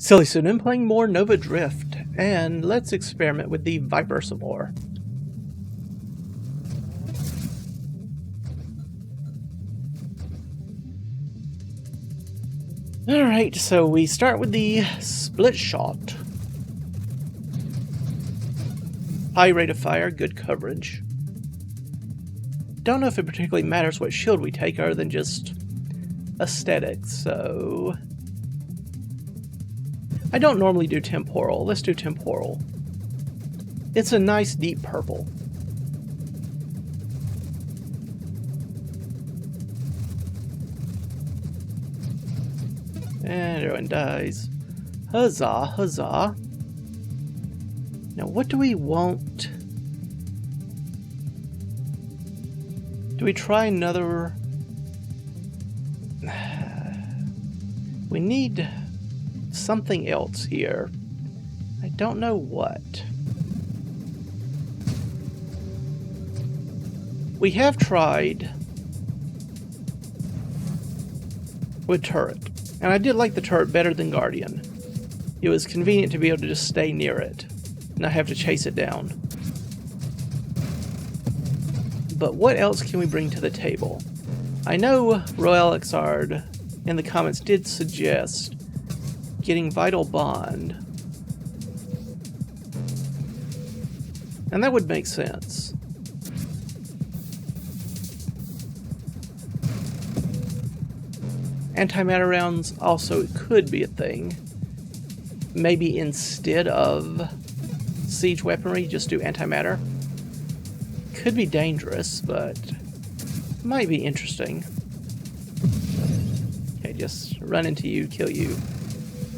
SillyPseudonym playing more Nova Drift, and let's experiment with the Viper some more. Alright, so we start with the split shot. High rate of fire, good coverage. Don't know if it particularly matters what shield we take other than just aesthetics, so I don't normally do temporal. Let's do temporal. It's a nice deep purple. And everyone dies. Huzzah, huzzah. Now what do we want? Do we try another? We need something else here. I don't know what. We have tried with turret, and I did like the turret better than Guardian. It was convenient to be able to just stay near it, not have to chase it down. But what else can we bring to the table? I know Royal Xard in the comments did suggest getting Vital Bond, and that would make sense. Antimatter rounds also could be a thing. Maybe instead of siege weaponry, just do antimatter. Could be dangerous, but might be interesting. Okay, just run into you, kill you.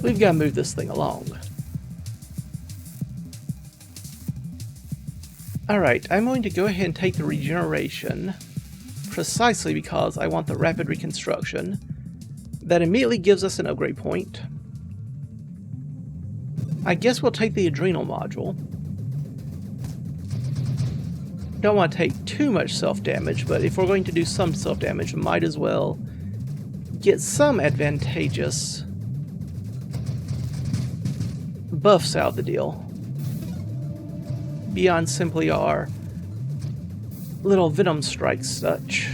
We've got to move this thing along. Alright, I'm going to go ahead and take the regeneration precisely because I want the rapid reconstruction. That immediately gives us an upgrade point. I guess we'll take the adrenal module. Don't want to take too much self-damage, but if we're going to do some self-damage, might as well get some advantageous buffs out of the deal. Beyond simply our little Venom Strike such.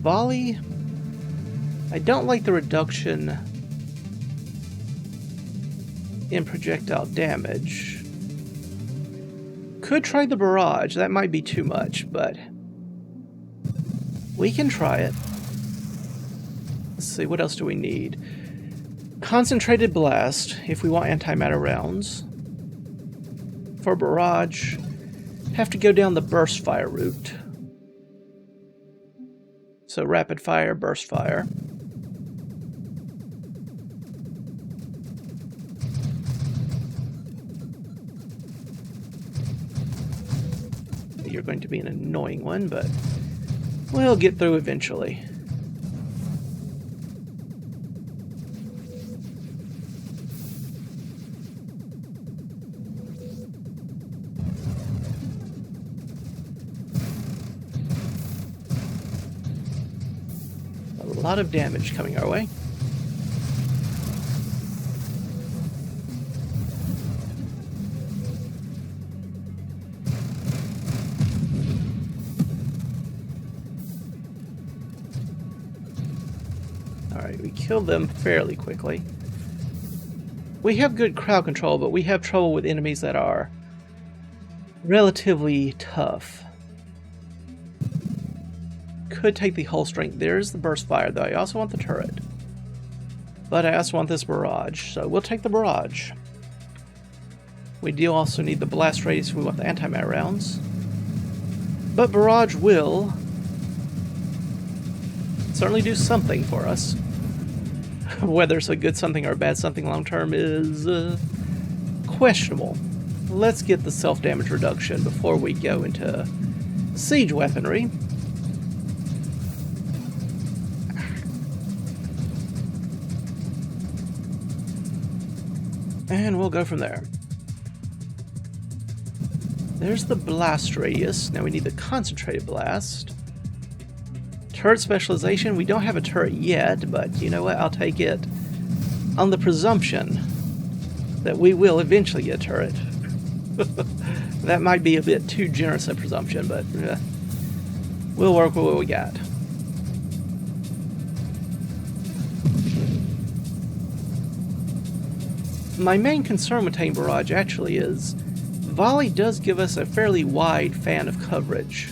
Volley? I don't like the reduction in projectile damage. Could try the Barrage, that might be too much, but we can try it. Let's see, what else do we need? Concentrated Blast, if we want antimatter rounds. For Barrage, have to go down the burst fire route. So rapid fire, burst fire. You're going to be an annoying one, but we'll get through eventually. A lot of damage coming our way. Alright, we killed them fairly quickly. We have good crowd control, but we have trouble with enemies that are relatively tough. Could take the whole strength. There's the burst fire, though. I also want the turret. But I also want this barrage, so we'll take the barrage. We do also need the blast radius if we want the antimatter rounds. But barrage will certainly do something for us. Whether it's a good something or a bad something long term is questionable. Let's get the self-damage reduction before we go into siege weaponry. And we'll go from there. There's the blast radius. Now we need the concentrated blast. Turret specialization, we don't have a turret yet, but you know what, I'll take it on the presumption that we will eventually get a turret. That might be a bit too generous a presumption, but we'll work with what we got. My main concern with taking Barrage actually is volley does give us a fairly wide fan of coverage.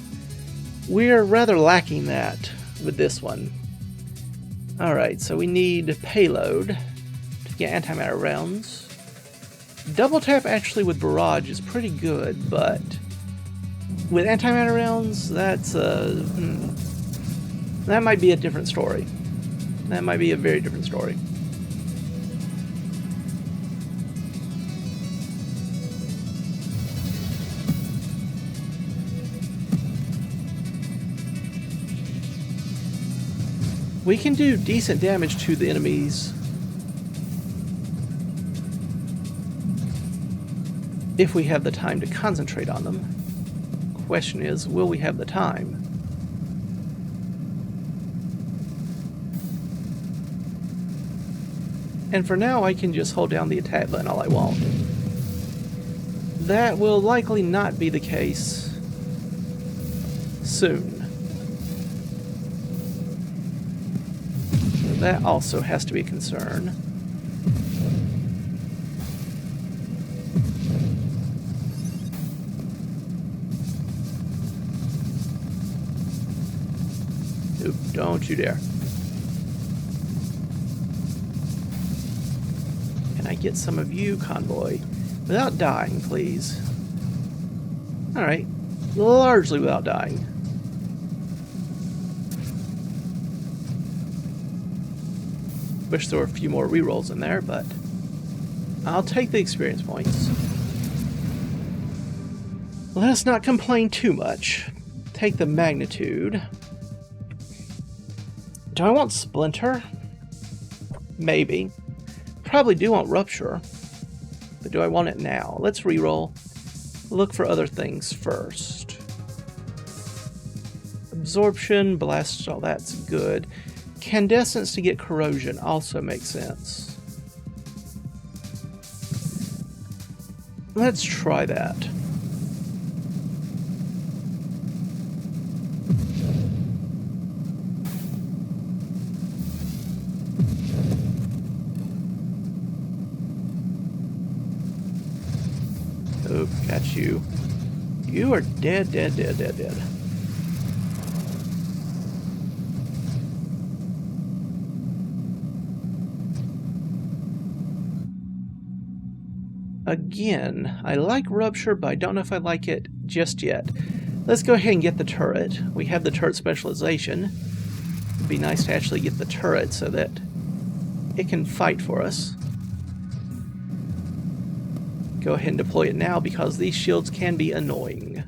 We're rather lacking that with this one. Alright, so we need payload to get antimatter rounds. Double tap actually with Barrage is pretty good, but with antimatter rounds, that's that might be a different story. That might be a very different story. We can do decent damage to the enemies if we have the time to concentrate on them. Question is, will we have the time? And for now, I can just hold down the attack button all I want. That will likely not be the case soon. That also has to be a concern. Oop, don't you dare. Can I get some of you, convoy? Without dying, please. Alright. Largely without dying. Wish there were a few more rerolls in there, but I'll take the experience points. Let us not complain too much. Take the magnitude. Do I want Splinter? Maybe. Probably do want Rupture. But do I want it now? Let's reroll. Look for other things first. Absorption, blast, all that's good. Candescence to get corrosion also makes sense. Let's try that. Oh, got you. You are dead, dead, dead, dead, dead. Again, I like Rupture, but I don't know if I like it just yet. Let's go ahead and get the turret. We have the turret specialization. It'd be nice to actually get the turret so that it can fight for us. Go ahead and deploy it now because these shields can be annoying.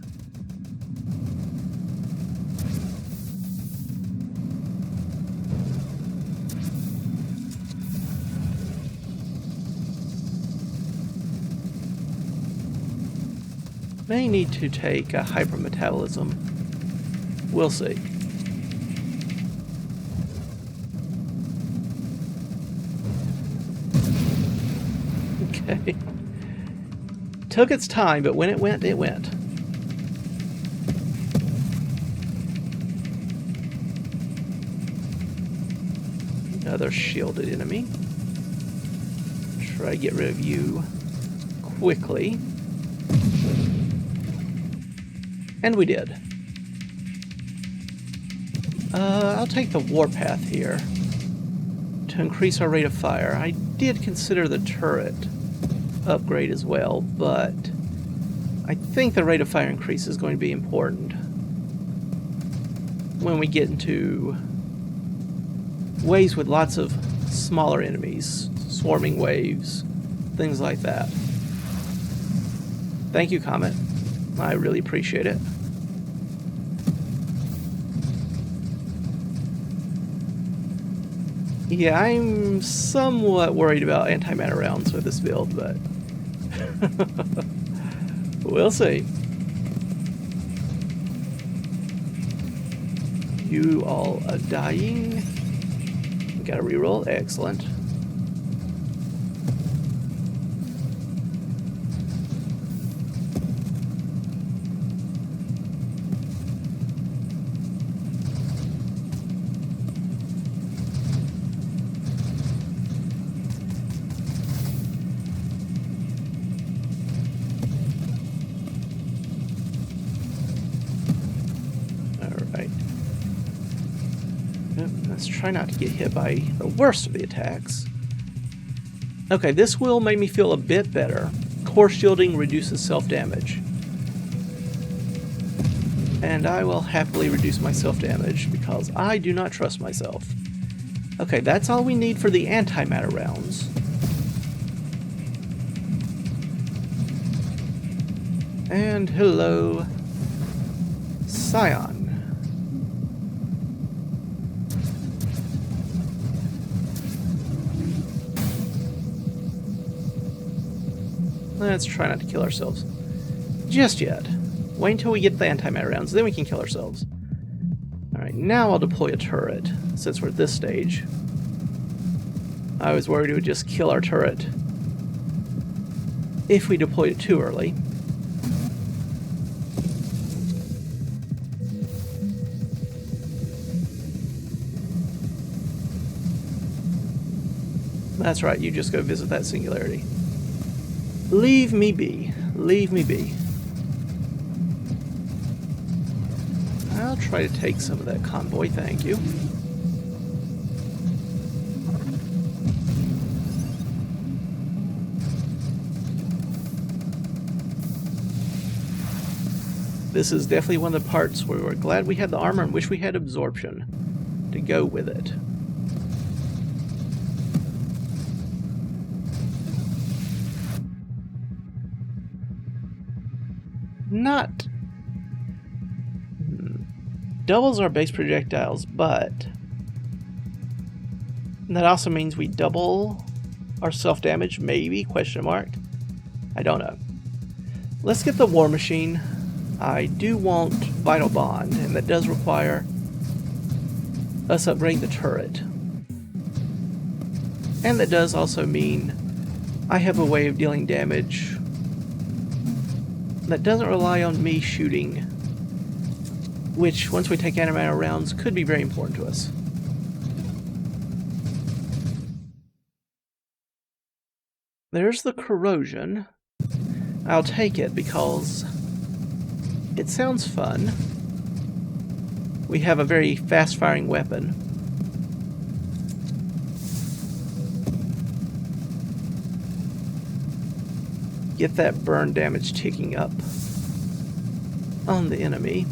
May need to take a hypermetabolism. We'll see. Okay. Took its time, but when it went, it went. Another shielded enemy. Try to get rid of you quickly. And we did. I'll take the warpath here to increase our rate of fire. I did consider the turret upgrade as well, but I think the rate of fire increase is going to be important when we get into waves with lots of smaller enemies, swarming waves, things like that. Thank you, Comet. I really appreciate it. Yeah, I'm somewhat worried about antimatter rounds with this build, but we'll see. You all are dying. We got a reroll. Excellent. Let's try not to get hit by the worst of the attacks. Okay, this will make me feel a bit better. Core shielding reduces self-damage. And I will happily reduce my self-damage because I do not trust myself. Okay, that's all we need for the antimatter rounds. And hello, Scion. Let's try not to kill ourselves just yet. Wait until we get the antimatter rounds, then we can kill ourselves. Alright, now I'll deploy a turret, since we're at this stage. I was worried it would just kill our turret if we deployed it too early. That's right, you just go visit that singularity. Leave me be. Leave me be. I'll try to take some of that convoy, thank you. This is definitely one of the parts where we're glad we had the armor and wish we had absorption to go with it. Not doubles our base projectiles, but that also means we double our self-damage, maybe, question mark. I don't know. Let's get the war machine. I do want Vital Bond, and that does require us upgrading the turret. And that does also mean I have a way of dealing damage that doesn't rely on me shooting, which, once we take antimatter rounds, could be very important to us. There's the corrosion. I'll take it because it sounds fun. We have a very fast-firing weapon. Get that burn damage ticking up on the enemy.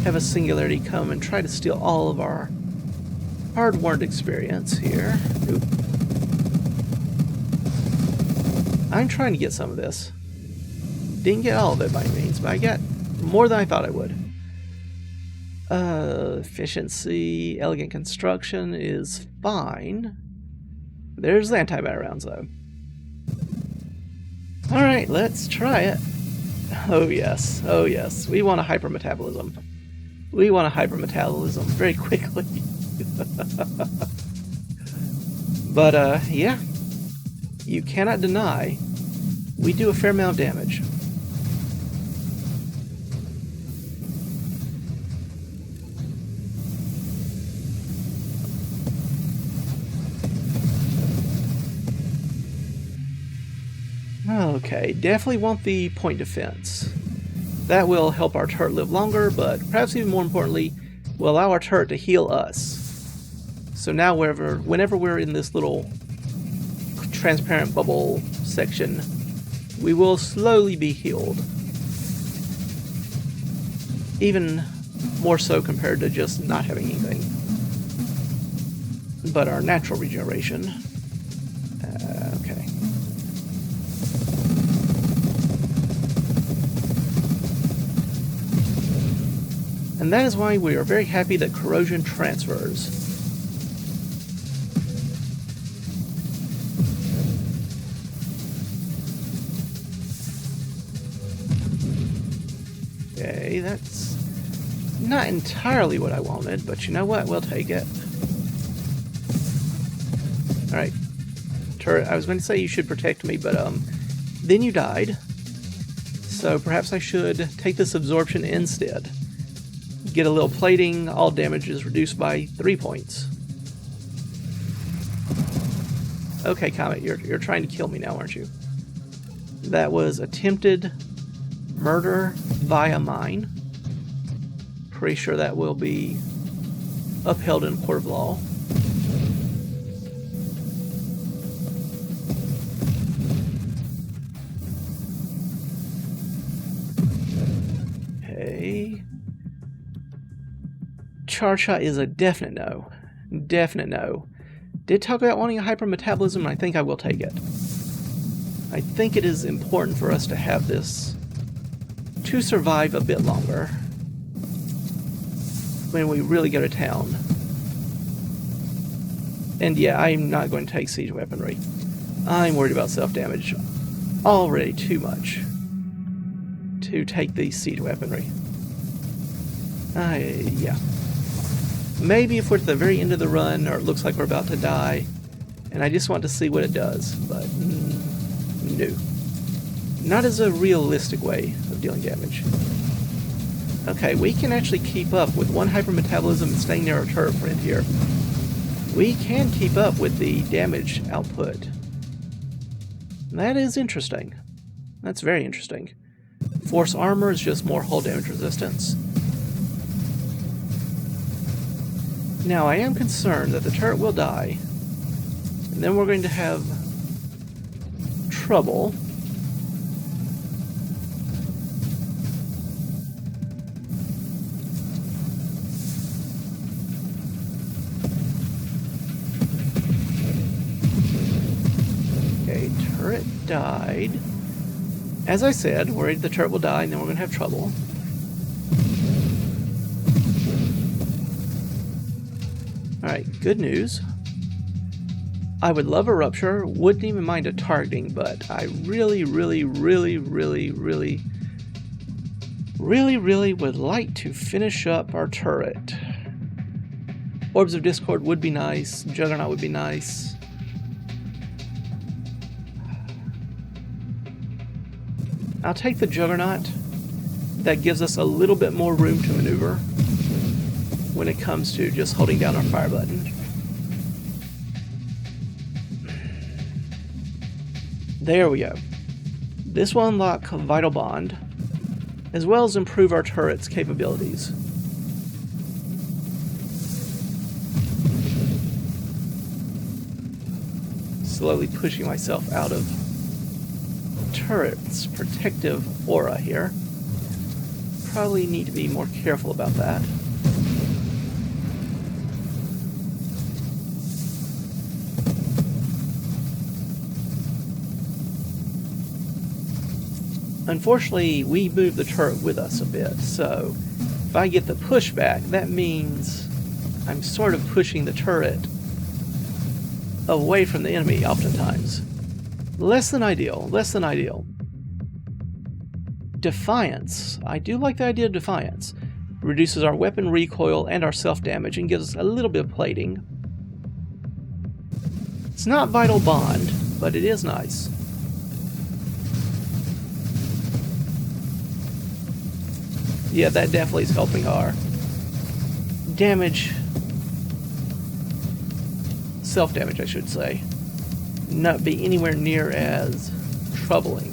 Have a singularity come and try to steal all of our hard-won experience here. Oop. I'm trying to get some of this. Didn't get all of it by any means, but I got more than I thought I would. Efficiency, elegant construction is fine. There's the antimatter rounds, though. Alright, let's try it. Oh yes, oh yes. We want a hypermetabolism. We want a hypermetabolism very quickly. But, yeah. You cannot deny we do a fair amount of damage. Okay, definitely want the point defense. That will help our turret live longer, but perhaps even more importantly, will allow our turret to heal us. So now whenever we're in this little transparent bubble section, we will slowly be healed. Even more so compared to just not having anything. But our natural regeneration. Okay. And that is why we are very happy that corrosion transfers. Okay, that's Not entirely what I wanted, but you know what? We'll take it. Alright. Turret, I was going to say you should protect me, but then you died. So perhaps I should take this absorption instead. Get a little plating, all damage is reduced by 3 points. Okay, Comet, you're trying to kill me now, aren't you? That was attempted murder via mine. Pretty sure that will be upheld in a court of law. Okay. Charge shot is a definite no. Definite no. Did talk about wanting a hypermetabolism, and I think I will take it. I think it is important for us to have this to survive a bit longer when we really go to town. And yeah, I'm not going to take siege weaponry. I'm worried about self-damage already too much to take the siege weaponry. Yeah. Maybe if we're at the very end of the run, or it looks like we're about to die, and I just want to see what it does, but no. Not as a realistic way of dealing damage. Okay, we can actually keep up with one hypermetabolism and staying near our turret friend here. We can keep up with the damage output. That is interesting. That's very interesting. Force armor is just more hull damage resistance. Now, I am concerned that the turret will die, and then we're going to have trouble. Okay, turret died. As I said, worried the turret will die, and then we're going to have trouble. Alright, good news. I would love a rupture, wouldn't even mind a targeting, but I really would like to finish up our turret. Orbs of Discord would be nice, Juggernaut would be nice. I'll take the Juggernaut. That gives us a little bit more room to maneuver when it comes to just holding down our fire button. There we go. This will unlock Vital Bond, as well as improve our turret's capabilities. Slowly pushing myself out of turret's protective aura here. Probably need to be more careful about that. Unfortunately, we moved the turret with us a bit, so if I get the pushback, that means I'm sort of pushing the turret away from the enemy oftentimes. Less than ideal, less than ideal. Defiance. I do like the idea of Defiance. Reduces our weapon recoil and our self-damage and gives us a little bit of plating. It's not Vital Bond, but it is nice. Yeah, that definitely is helping our damage, self-damage I should say, not be anywhere near as troubling.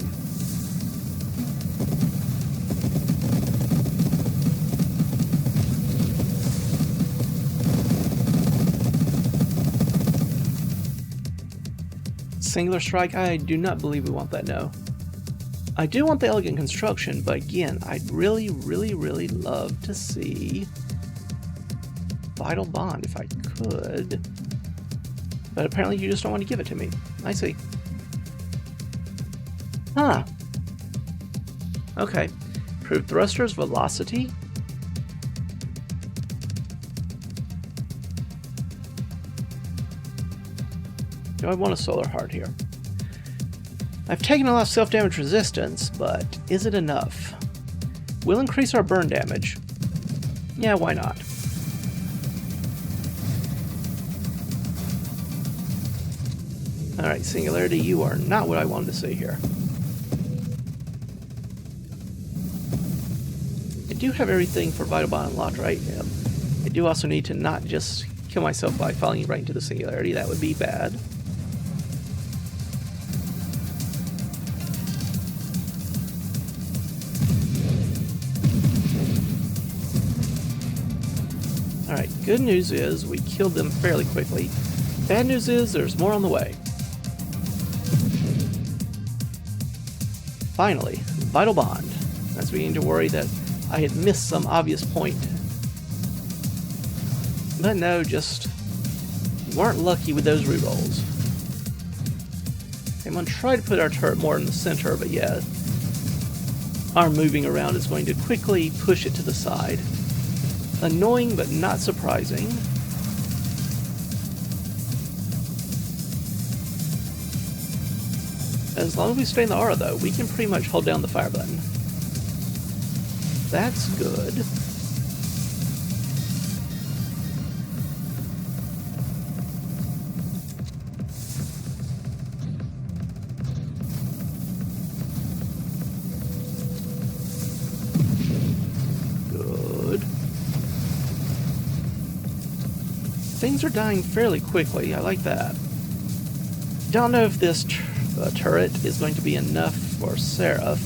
Singular strike, I do not believe we want that, no. I do want the elegant construction, but again, I'd really love to see Vital Bond if I could. But apparently you just don't want to give it to me. I see. Huh. Okay. Improved thrusters, velocity. Do I want a solar heart here? I've taken a lot of self-damage resistance, but is it enough? We'll increase our burn damage. Yeah, why not? Alright, Singularity, you are not what I wanted to see here. I do have everything for Vital Bond unlocked, right? Yep. I do also need to not just kill myself by falling right into the Singularity. That would be bad. Alright, good news is we killed them fairly quickly. Bad news is there's more on the way. Finally, Vital Bond. I was beginning to worry that I had missed some obvious point. But no, just weren't lucky with those rerolls. I'm going to try to put our turret more in the center, but yeah, our moving around is going to quickly push it to the side. Annoying, but not surprising. As long as we stay in the aura, though, we can pretty much hold down the fire button. That's good. Good. Things are dying fairly quickly. I like that. Don't know if this turret is going to be enough for Seraph,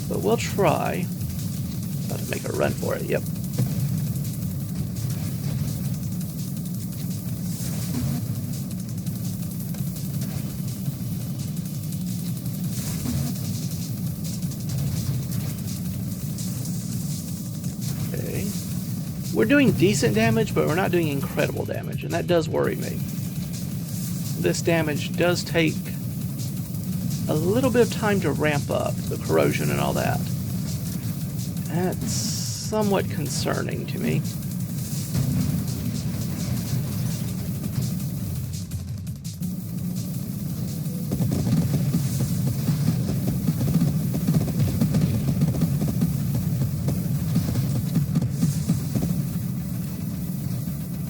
but we'll try. About to make a run for it, yep. Okay. We're doing decent damage, but we're not doing incredible damage, and that does worry me. This damage does take a little bit of time to ramp up, the corrosion and all that. That's somewhat concerning to me.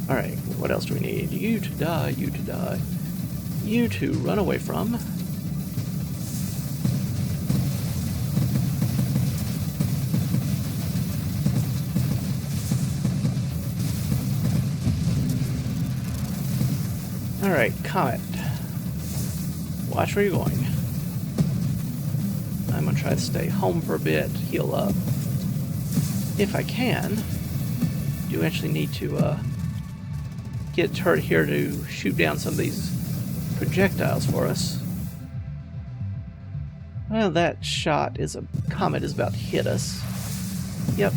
Alright, what else do we need? You to die, you to die. You to run away from. Alright, Comet. Watch where you're going. I'm going to try to stay home for a bit, heal up. If I can. Do actually need to get a turret here to shoot down some of these projectiles for us. Well, that shot is a Comet is about to hit us. Yep.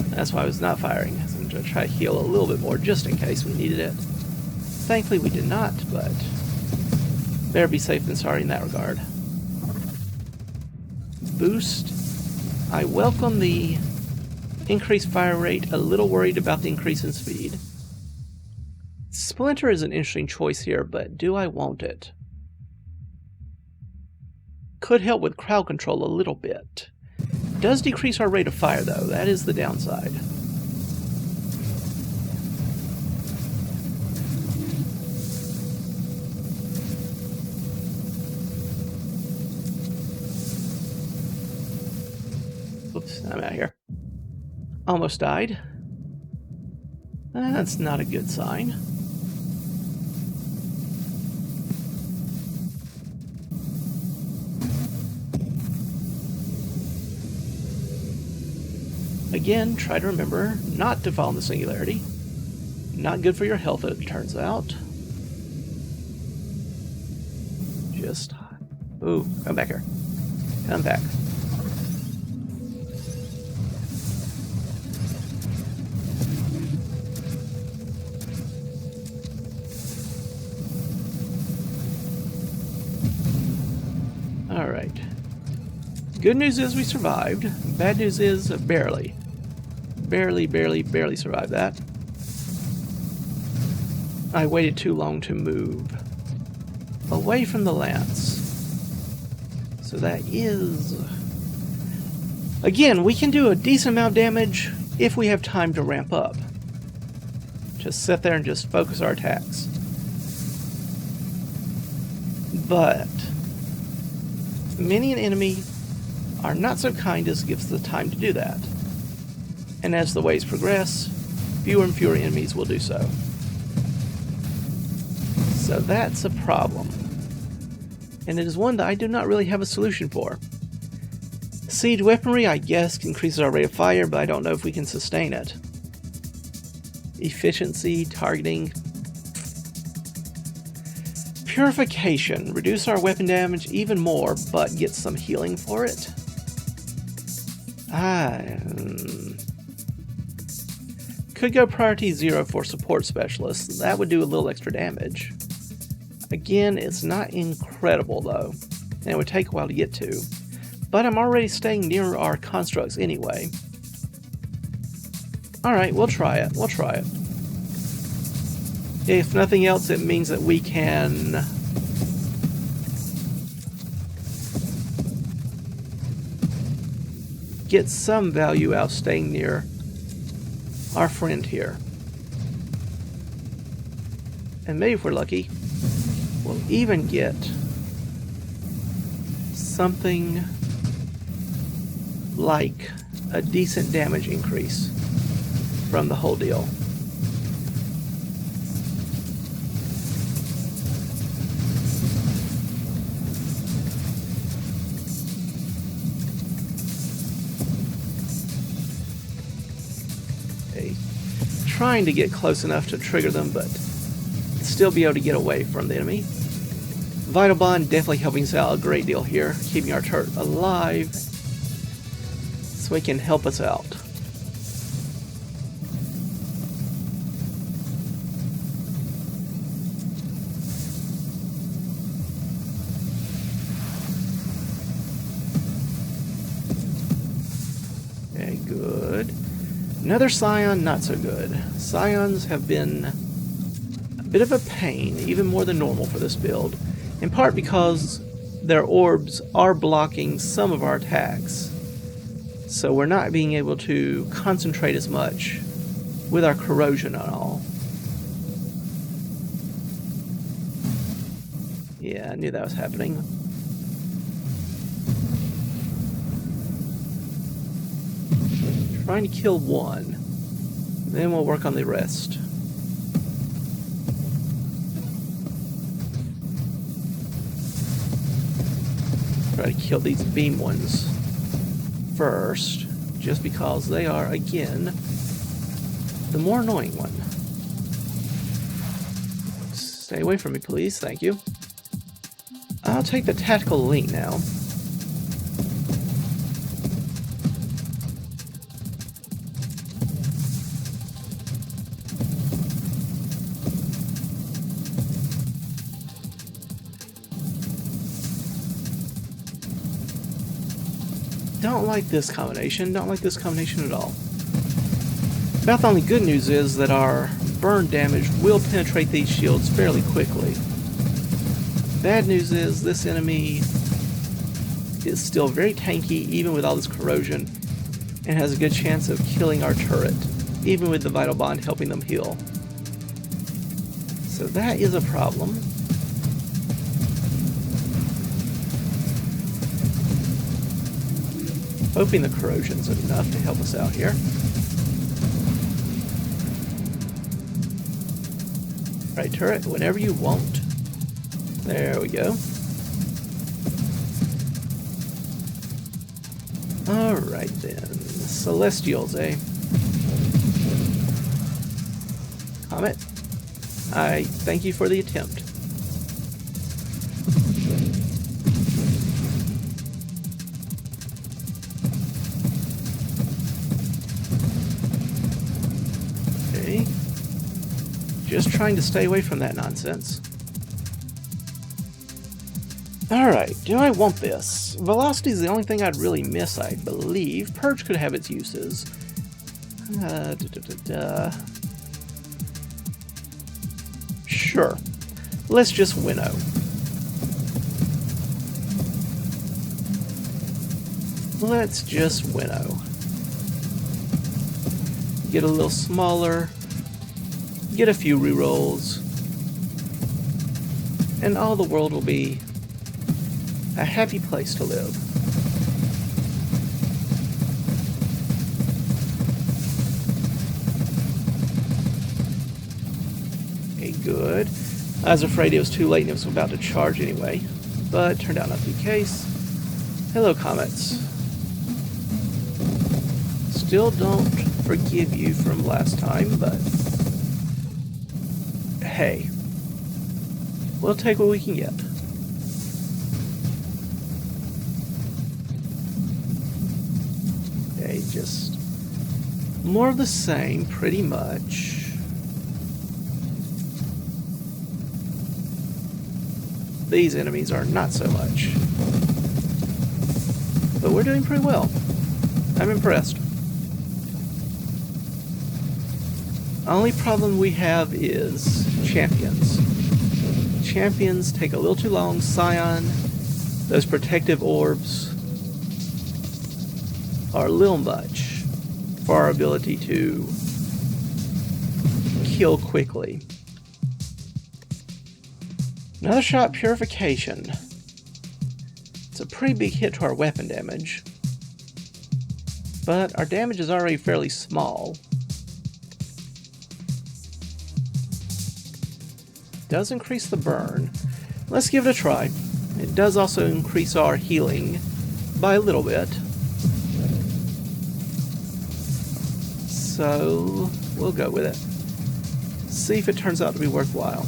That's why I was not firing. I'm going to try to heal a little bit more just in case we needed it. Thankfully we did not, but better be safe than sorry in that regard. Boost. I welcome the increased fire rate, a little worried about the increase in speed. Splinter is an interesting choice here, but do I want it? Could help with crowd control a little bit. Does decrease our rate of fire though, that is the downside. Oops, I'm out of here. Almost died. That's not a good sign. Again, try to remember not to fall in the Singularity. Not good for your health, it turns out. Just... Ooh, come back here. Come back. Alright. Good news is we survived. Bad news is barely. Barely survived that. I waited too long to move away from the lance. So that is... Again, we can do a decent amount of damage if we have time to ramp up. Just sit there and just focus our attacks. But many an enemy are not so kind as gives the time to do that. And as the ways progress, fewer and fewer enemies will do so. So that's a problem. And it is one that I do not really have a solution for. Siege weaponry, I guess, increases our rate of fire, but I don't know if we can sustain it. Efficiency, targeting. Purification, reduce our weapon damage even more, but get some healing for it. Could go priority 0 for support specialists. That would do a little extra damage. Again, it's not incredible though, and it would take a while to get to. But I'm already staying near our constructs anyway. Alright, we'll try it. We'll try it. If nothing else, it means that we can get some value out of staying near our friend here. And maybe if we're lucky, we'll even get something like a decent damage increase from the whole deal. Okay. Trying to get close enough to trigger them, but still be able to get away from the enemy. Vital Bond definitely helping us out a great deal here, keeping our turret alive so it can help us out. Okay, good. Another Scion, not so good. Scions have been a bit of a pain, even more than normal for this build, in part because their orbs are blocking some of our attacks. So we're not being able to concentrate as much with our corrosion and all. Yeah, I knew that was happening. Trying to kill one. Then we'll work on the rest. Try to kill these beam ones first, just because they are, again, the more annoying one. Stay away from me, please. Thank you. I'll take the tactical link now. Don't like this combination. Don't like this combination at all. About the only good news is that our burn damage will penetrate these shields fairly quickly. Bad news is this enemy is still very tanky even with all this corrosion and has a good chance of killing our turret, even with the Vital Bond helping them heal. So that is a problem. Hoping the corrosion's enough to help us out here. Right, turret, whenever you want. There we go. Alright then. Celestials, eh? Comet, I thank you for the attempt. Just trying to stay away from that nonsense. Alright, do I want this? Velocity is the only thing I'd really miss, I believe. Purge could have its uses. Sure. Let's just winnow. Let's just winnow. get a little smaller, get a few rerolls, and all the world will be a happy place to live. Okay, good. I was afraid it was too late and it was about to charge anyway, but it turned out not to be the case. Hello, Comets. Still don't forgive you from last time, but hey, we'll take what we can get. Okay, just more of the same, pretty much. These enemies are not so much. But we're doing pretty well. I'm impressed. Only problem we have is champions. Champions take a little too long. Scion, those protective orbs are a little much for our ability to kill quickly. Another shot purification. It's a pretty big hit to our weapon damage, but our damage is already fairly small. Does increase the burn. Let's give it a try. It does also increase our healing by a little bit. So we'll go with it. See if it turns out to be worthwhile.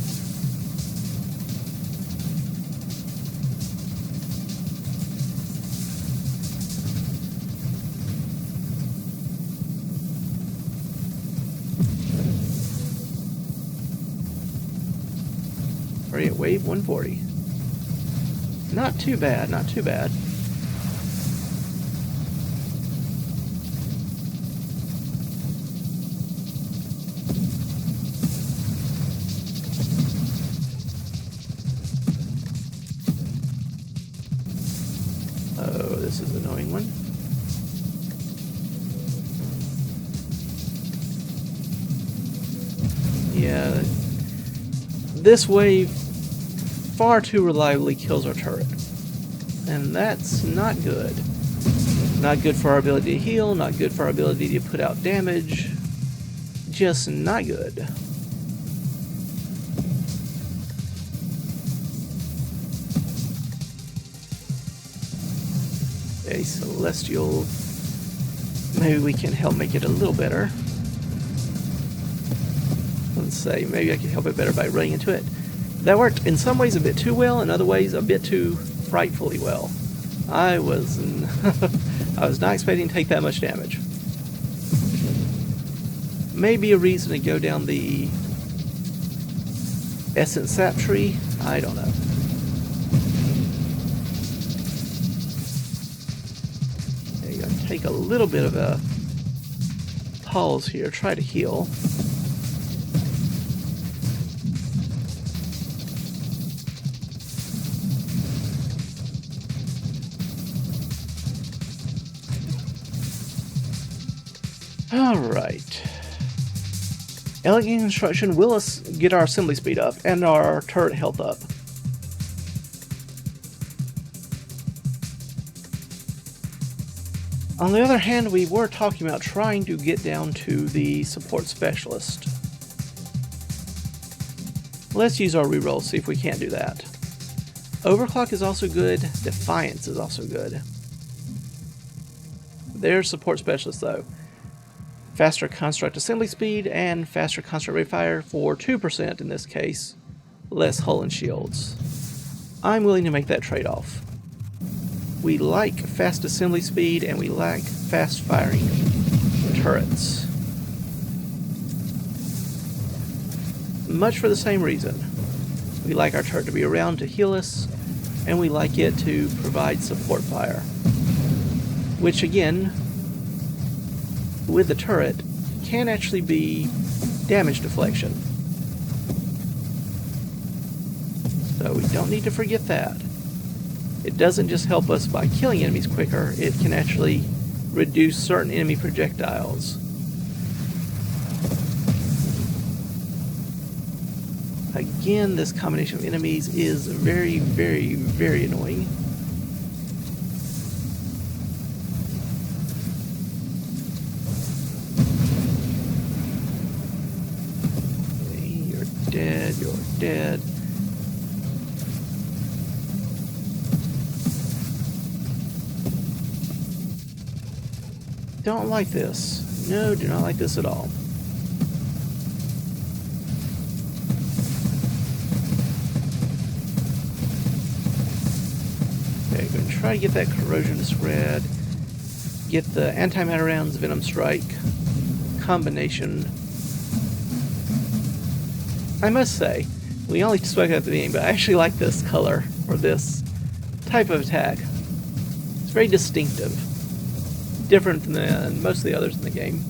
Already at wave 140. Not too bad, not too bad. Oh, this is an annoying one. Yeah, this wave far too reliably kills our turret, and that's not good. Not good for our ability to heal, not good for our ability to put out damage, just not good. A celestial, maybe we can help make it a little better. Let's say maybe I can help it better by running into it. That worked in some ways a bit too well, in other ways a bit too frightfully well. I was not expecting to take that much damage. Maybe a reason to go down the essence sap tree, I don't know. Okay, gotta take a little bit of a pause here, try to heal. Alright. Elegant construction will get our assembly speed up and our turret health up. On the other hand, we were talking about trying to get down to the support specialist. Let's use our reroll, see if we can't do that. Overclock is also good, Defiance is also good. There's support specialist though. Faster construct assembly speed and faster construct rate of fire for 2% in this case, less hull and shields. I'm willing to make that trade-off. We like fast assembly speed and we like fast firing turrets. Much for the same reason. We like our turret to be around to heal us, and we like it to provide support fire. Which again, with the turret, can actually be damage deflection. So we don't need to forget that. It doesn't just help us by killing enemies quicker, it can actually reduce certain enemy projectiles. Again, this combination of enemies is very, very, very annoying. You're dead, you're dead. Don't like this. No, do not like this at all. Okay, going to try to get that corrosion to spread. Get the antimatter rounds, Venom Strike combination. I must say, we only spoke about the beginning, but I actually like this color, or this type of attack. It's very distinctive. Different than most of the others in the game.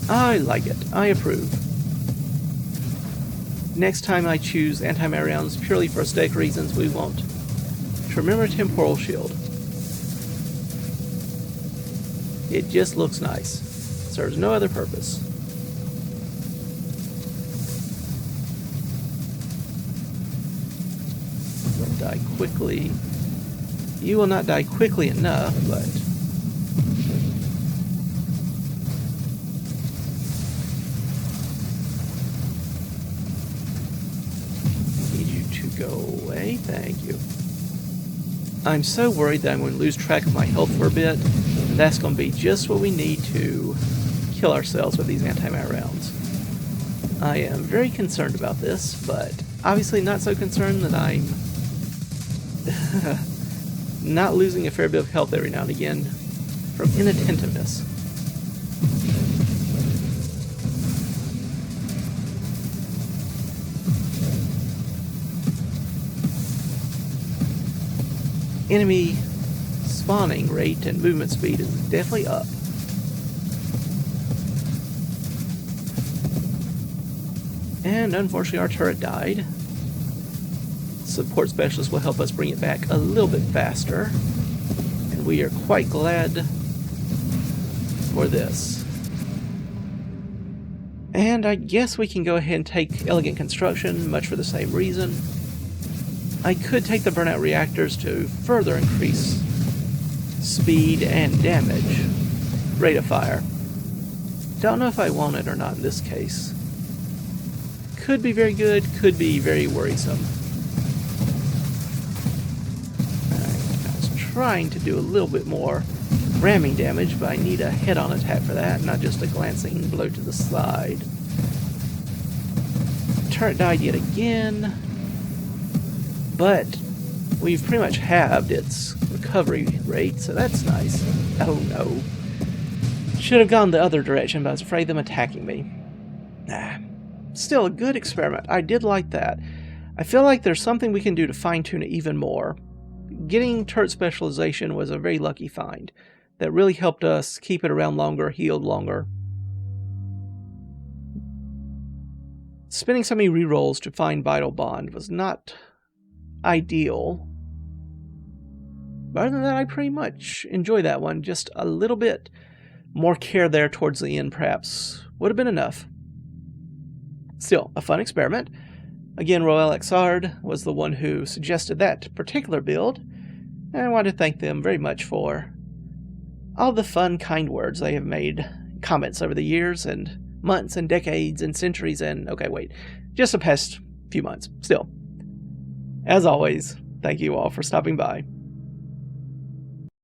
I like it. I approve. Next time I choose antimatter rounds purely for aesthetic reasons, we won't. To remember Temporal Shield. It just looks nice. Serves no other purpose. Don't die quickly. You will not die quickly enough, but... need you to go away. Thank you. I'm so worried that I'm going to lose track of my health for a bit, and that's going to be just what we need to kill ourselves with these antimatter rounds. I am very concerned about this, but obviously not so concerned that I'm not losing a fair bit of health every now and again from inattentiveness. Enemy spawning rate and movement speed is definitely up. And unfortunately our turret died. Support specialist will help us bring it back a little bit faster. And we are quite glad for this. And I guess we can go ahead and take Elegant Construction, much for the same reason. I could take the burnout reactors to further increase speed and damage. Rate of fire. Don't know if I want it or not in this case. Could be very good, could be very worrisome. I was trying to do a little bit more ramming damage, but I need a head-on attack for that, not just a glancing blow to the side. Turret died yet again. But we've pretty much halved its recovery rate, so that's nice. Oh no. Should have gone the other direction, but I was afraid of them attacking me. Still a good experiment. I did like that. I feel like there's something we can do to fine-tune it even more. Getting turret specialization was a very lucky find. That really helped us keep it around longer, healed longer. Spending so many rerolls to find Vital Bond was not ideal. But other than that, I pretty much enjoy that one. Just a little bit more care there towards the end, perhaps, would have been enough. Still, a fun experiment. Again, Royal XR was the one who suggested that particular build, and I want to thank them very much for all the fun, kind words they have made, comments over the years, and months, and decades, and centuries, and, okay, wait, just the past few months. Still, as always, thank you all for stopping by.